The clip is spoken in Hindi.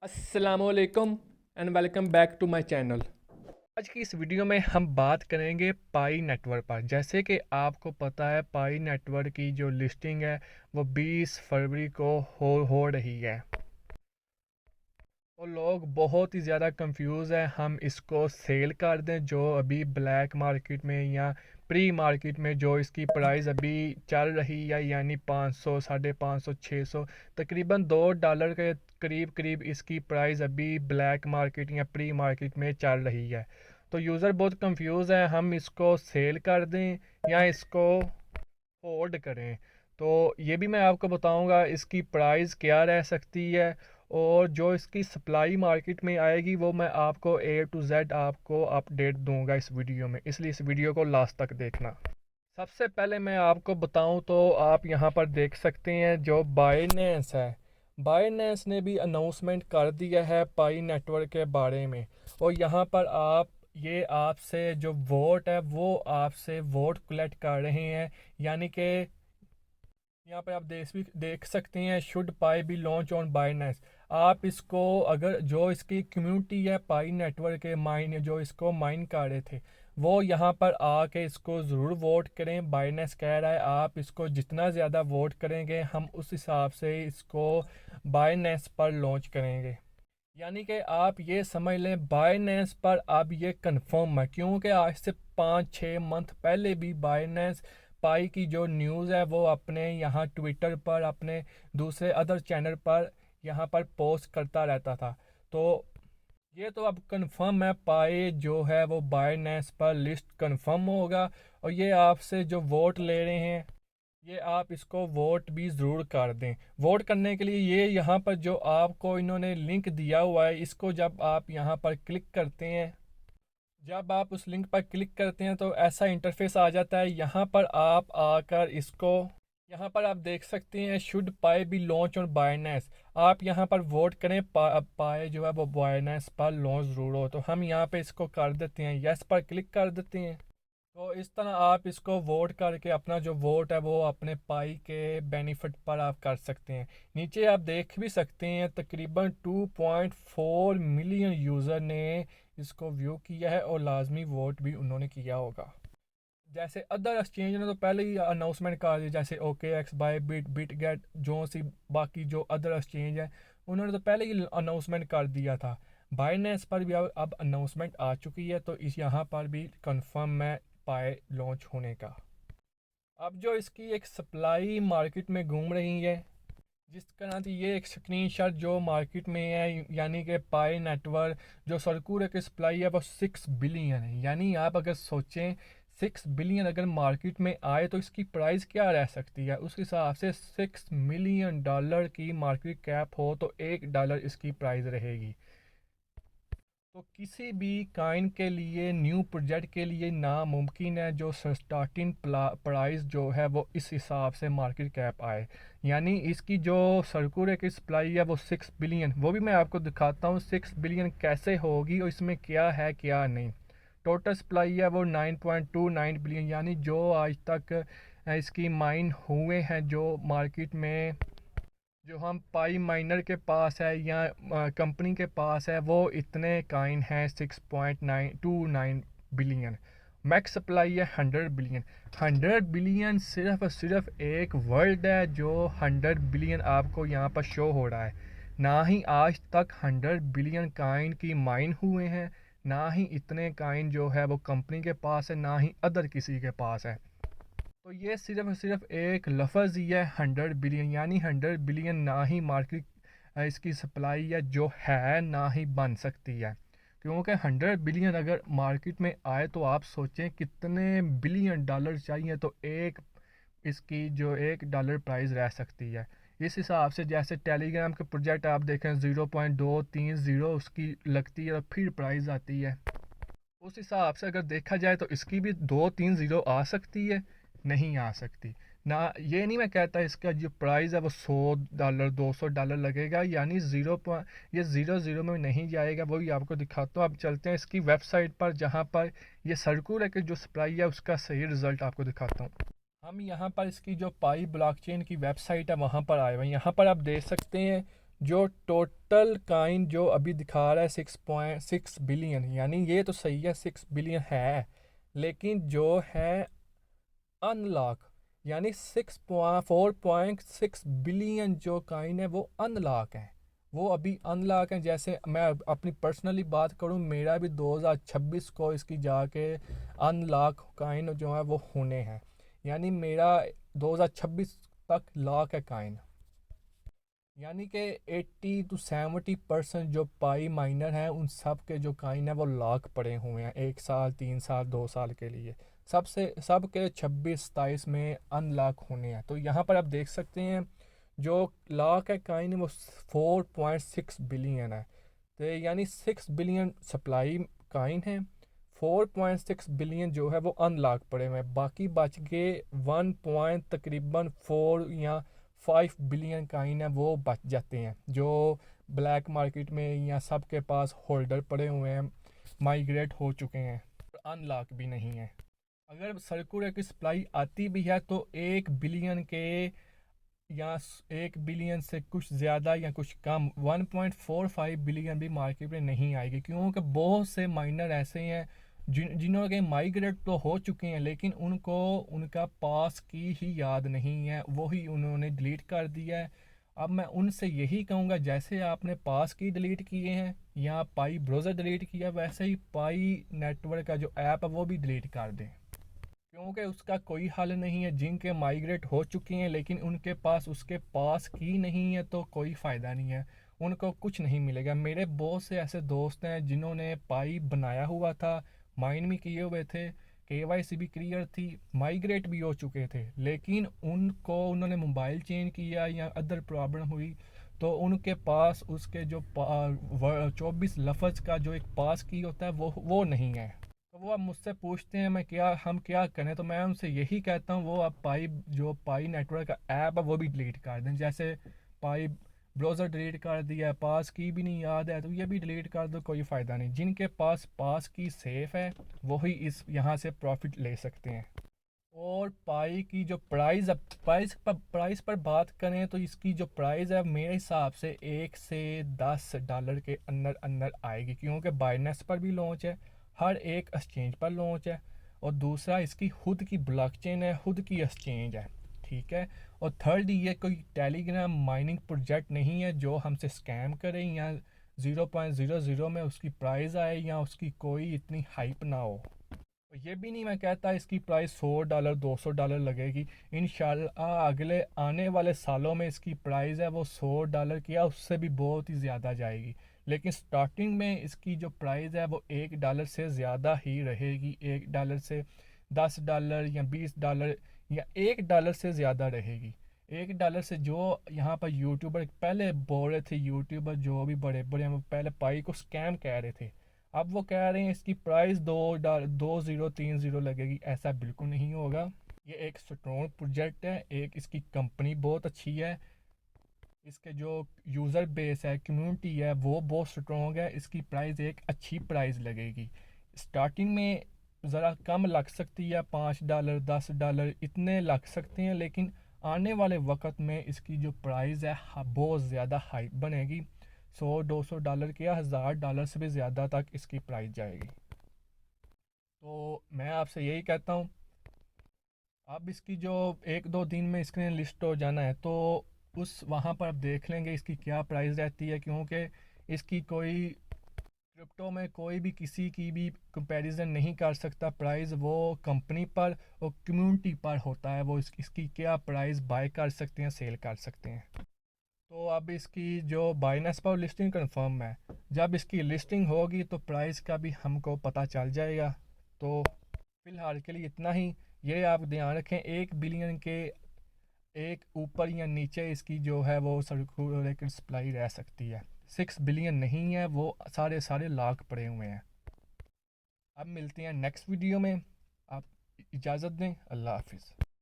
अस्सलामुअलैकुम and welcome back to my channel. आज की इस वीडियो में हम बात करेंगे पाई नेटवर्क पर। जैसे कि आपको पता है, पाई नेटवर्क की जो लिस्टिंग है वो 20 फरवरी को हो रही है और लोग बहुत ही ज़्यादा कंफ्यूज हैं हम इसको सेल कर दें जो अभी ब्लैक मार्केट में या प्री मार्केट में जो इसकी प्राइस अभी चल रही है, यानी 500, 550, 600, तकरीबन $2 के करीब करीब इसकी प्राइस अभी ब्लैक मार्केट या प्री मार्केट में चल रही है। तो यूज़र बहुत कंफ्यूज है हम इसको सेल कर दें या इसको होल्ड करें। तो ये भी मैं आपको बताऊंगा इसकी प्राइस क्या रह सकती है और जो इसकी सप्लाई मार्केट में आएगी वो मैं आपको A to Z आपको अपडेट दूंगा इस वीडियो में, इसलिए इस वीडियो को लास्ट तक देखना। सबसे पहले मैं आपको बताऊं तो आप यहां पर देख सकते हैं जो बाइनेंस है, बाइनेंस ने भी अनाउंसमेंट कर दिया है पाई नेटवर्क के बारे में। और यहां पर आप ये आपसे जो वोट है वो आपसे वोट कलेक्ट कर रहे हैं, यानी कि यहाँ पे आप देख सकते हैं should pi B launch on Binance. आप इसको अगर जो इसकी कम्युनिटी है पाई नेटवर्क के माइन जो इसको माइन कर रहे थे वो यहाँ पर आके इसको ज़रूर वोट करें। बाइनेंस कह रहा है आप इसको जितना ज़्यादा वोट करेंगे हम उस हिसाब से इसको बाइनेंस पर लॉन्च करेंगे। यानी कि आप ये समझ लें बाइनेंस पर अब ये कंफर्म है, क्योंकि आज से 5-6 मंथ पहले भी बाइनेंस पाई की जो न्यूज़ है वो अपने यहाँ ट्विटर पर अपने दूसरे अदर चैनल पर यहाँ पर पोस्ट करता रहता था। तो ये तो अब कंफर्म है पाई जो है वो बाइनेंस पर लिस्ट कंफर्म होगा। और ये आपसे जो वोट ले रहे हैं ये आप इसको वोट भी ज़रूर कर दें। वोट करने के लिए ये यहाँ पर जो आपको इन्होंने लिंक दिया हुआ है इसको जब आप यहाँ पर क्लिक करते हैं, जब आप उस लिंक पर क्लिक करते हैं तो ऐसा इंटरफेस आ जाता है। यहाँ पर आप आकर इसको यहाँ पर आप देख सकते हैं should pi B launch on Binance. आप यहाँ पर वोट करें पाए जो है वो बाइनेंस पर लॉन्च ज़रूर हो। तो हम यहाँ पे इसको कर देते हैं, यस पर क्लिक कर देते हैं। तो इस तरह आप इसको वोट करके अपना जो वोट है वो अपने पाई के बेनिफिट पर आप कर सकते हैं। नीचे आप देख भी सकते हैं तकरीबन 2.4 मिलियन यूज़र ने इसको व्यू किया है और लाजमी वोट भी उन्होंने किया होगा। जैसे अदर एक्सचेंज ने तो पहले ही अनाउंसमेंट कर दी, जैसे OKX, बायबिट, बिटगेट, जो सी बाकी जो अदर एक्सचेंज है उन्होंने तो पहले ही अनाउंसमेंट कर दिया था। बाइनेंस पर भी अब अनाउंसमेंट आ चुकी है, तो इस यहाँ पर भी कंफर्म है पाए लॉन्च होने का। अब जो इसकी एक सप्लाई मार्केट में घूम रही है जिस तरह से ये एक स्क्रीनशॉट जो मार्केट में है, यानी कि पाई नेटवर्क जो सर्कुलर की सप्लाई है वो 6 बिलियन है। यानी आप अगर सोचें 6 बिलियन अगर मार्केट में आए तो इसकी प्राइस क्या रह सकती है। उस हिसाब से $6 मिलियन की मार्केट कैप हो तो $1 इसकी प्राइस रहेगी। तो किसी भी काइन के लिए न्यू प्रोजेक्ट के लिए नामुमकिन है जो स्टार्टिंग प्राइस जो है वो इस हिसाब से मार्केट कैप आए। यानी इसकी जो सर्कुलर की सप्लाई है वो 6 बिलियन, वो भी मैं आपको दिखाता हूँ 6 बिलियन कैसे होगी और इसमें क्या है क्या नहीं। टोटल सप्लाई है वो 9.29 बिलियन, यानी जो आज तक इसकी माइन हुए हैं जो मार्केट में जो हम पाई माइनर के पास है या कंपनी के पास है वो इतने काइन हैं 6.929 बिलियन। मैक्स सप्लाई है 100 बिलियन। 100 बिलियन सिर्फ और सिर्फ एक वर्ल्ड है जो 100 बिलियन आपको यहाँ पर शो हो रहा है। ना ही आज तक 100 बिलियन काइन की माइन हुए हैं, ना ही इतने काइन जो है वो कंपनी के पास है, ना ही अदर किसी के पास है। तो ये सिर्फ और सिर्फ एक लफ्ज़ ही है 100 बिलियन, यानी 100 बिलियन ना ही मार्केट इसकी सप्लाई है जो है ना ही बन सकती है। क्योंकि 100 बिलियन अगर मार्केट में आए तो आप सोचें कितने बिलियन डॉलर चाहिए तो एक इसकी जो $1 प्राइस रह सकती है। इस हिसाब से जैसे टेलीग्राम के प्रोजेक्ट आप देखें 0.230 उसकी लगती है और फिर प्राइस आती है। उस हिसाब से अगर देखा जाए तो इसकी भी 2-3 आ सकती है, नहीं आ सकती ना। ये नहीं मैं कहता इसका जो प्राइस है वो $100 $200 लगेगा, यानी ये ज़ीरो में नहीं जाएगा। वही आपको दिखाता हूँ। अब चलते हैं इसकी वेबसाइट पर जहाँ पर ये सर्कुलर की जो सप्लाई है उसका सही रिज़ल्ट आपको दिखाता हूँ। हम यहाँ पर इसकी जो पाई ब्लॉकचेन की वेबसाइट है वहाँ पर आए हुए हैं। यहाँ पर आप देख सकते हैं जो टोटल काइन जो अभी दिखा रहा है 6.6 बिलियन, यानी ये तो सही है 6 बिलियन है, लेकिन जो है अनलॉक, यानी 4.6 बिलियन जो काइन है वो अनलॉक है, वो अभी अनलॉक है। जैसे मैं अपनी पर्सनली बात करूं, मेरा भी 2026 को इसकी जाके अनलॉक काइन जो है वो होने हैं, यानी मेरा 2026 तक लॉक है काइन। यानी कि 80 to 70% जो पाई माइनर हैं उन सब के जो काइन है वो लॉक पड़े हुए हैं 1 साल 3 साल 2 साल के लिए। सब के 26-27 में अनलॉक होने हैं। तो यहाँ पर आप देख सकते हैं जो लॉक है काइन वो 4.6 बिलियन है। तो यानी 6 बिलियन सप्लाई काइन है, 4.6 बिलियन जो है वो अनलॉक पड़े हुए हैं, बाकी बच के 1 पॉइंट तकरीबन 4 या 5 बिलियन काइन है वो बच जाते हैं, जो ब्लैक मार्केट में या सबके पास होल्डर पड़े हुए हैं, माइग्रेट हो चुके हैं, अनलॉक भी नहीं है। अगर सर्कुलर की सप्लाई आती भी है तो 1 बिलियन के या 1 बिलियन से कुछ ज़्यादा या कुछ कम 1.45 बिलियन भी मार्केट में नहीं आएगी, क्योंकि बहुत से माइनर ऐसे हैं जिन्होंने के माइग्रेट तो हो चुके हैं लेकिन उनको उनका पास की ही याद नहीं है, वही उन्होंने डिलीट कर दिया है। अब मैं उनसे यही कहूँगा, जैसे आपने पास की डिलीट किए हैं या पाई ब्राउज़र डिलीट किया, वैसे ही पाई नेटवर्क का जो ऐप है वो भी डिलीट कर दें, क्योंकि उसका कोई हल नहीं है। जिनके माइग्रेट हो चुके हैं लेकिन उनके पास उसके पास की नहीं है तो कोई फ़ायदा नहीं है, उनको कुछ नहीं मिलेगा। मेरे बहुत से ऐसे दोस्त हैं जिन्होंने पाई बनाया हुआ था, माइन भी किए हुए थे, केवाईसी भी क्लियर थी, माइग्रेट भी हो चुके थे, लेकिन उन्होंने मोबाइल चेंज किया या अदर प्रॉब्लम हुई तो उनके पास उसके जो 24 लफ्ज़ का जो एक पास की होता है वो नहीं है। तो वो अब मुझसे पूछते हैं हम क्या करें, तो मैं उनसे यही कहता हूँ वो अब पाई नेटवर्क का ऐप है वो भी डिलीट कर दें। जैसे पाई ब्राउज़र डिलीट कर दिया है, पास की भी नहीं याद है तो ये भी डिलीट कर दो, कोई फ़ायदा नहीं। जिनके पास पास की सेफ़ है वही इस यहाँ से प्रॉफिट ले सकते हैं। और पाई की जो प्राइस पर बात करें तो इसकी जो प्राइस है मेरे हिसाब से $1 से $10 के अंदर अंदर आएगी, क्योंकि बाइनेंस पर भी लॉन्च है, हर एक एक्सचेंज पर लॉन्च है, और दूसरा इसकी खुद की ब्लॉकचेन है, खुद की एक्सचेंज है, ठीक है। और थर्ड, ये कोई टेलीग्राम माइनिंग प्रोजेक्ट नहीं है जो हमसे स्कैम करे या 0.00 में उसकी प्राइस आए या उसकी कोई इतनी हाइप ना हो। ये भी नहीं मैं कहता इसकी प्राइस $100 $200 लगेगी, इंशाल्लाह अगले आने वाले सालों में इसकी प्राइस है वो $100 की या उससे भी बहुत ही ज़्यादा जाएगी, लेकिन स्टार्टिंग में इसकी जो प्राइस है वो $1 से ज़्यादा ही रहेगी, $1 से $10 या $20 या $1 से ज़्यादा रहेगी। $1 से जो यहाँ पर यूट्यूबर पहले बोल रहे थे, यूट्यूबर जो भी बड़े बड़े हैं वो पहले पाई को स्कैम कह रहे थे, अब वो कह रहे हैं इसकी प्राइस 2 0 3 0 लगेगी, ऐसा बिल्कुल नहीं होगा। ये एक स्ट्रॉन्ग प्रोजेक्ट है, एक इसकी कंपनी बहुत अच्छी है, इसके जो यूज़र बेस है, कम्युनिटी है वो बहुत स्ट्रॉन्ग है, इसकी प्राइस एक अच्छी प्राइस लगेगी। स्टार्टिंग में ज़रा कम लग सकती है, $5 $10 इतने लग सकते हैं, लेकिन आने वाले वक्त में इसकी जो प्राइस है बहुत ज़्यादा हाई बनेगी, $100 200 के या $1000 से भी ज़्यादा तक इसकी प्राइस जाएगी। तो मैं आपसे यही कहता हूँ, अब इसकी जो 1-2 दिन में इसके लिस्ट हो जाना है तो उस वहाँ पर आप देख लेंगे इसकी क्या प्राइस रहती है, क्योंकि इसकी कोई क्रिप्टो में कोई भी किसी की भी कंपैरिजन नहीं कर सकता प्राइस, वो कंपनी पर और कम्युनिटी पर होता है, वो इसकी क्या प्राइस बाय कर सकते हैं, सेल कर सकते हैं। तो अब इसकी जो बाइनेंस पर लिस्टिंग कंफर्म है, जब इसकी लिस्टिंग होगी तो प्राइस का भी हमको पता चल जाएगा। तो फ़िलहाल के लिए इतना ही। ये आप ध्यान रखें 1 बिलियन के एक ऊपर या नीचे इसकी जो है वो सर्कुलेटेड सप्लाई रह सकती है, 6 बिलियन नहीं है, वो सारे लाख पड़े हुए हैं। अब मिलते हैं नेक्स्ट वीडियो में, आप इजाज़त दें, अल्लाह हाफिज़।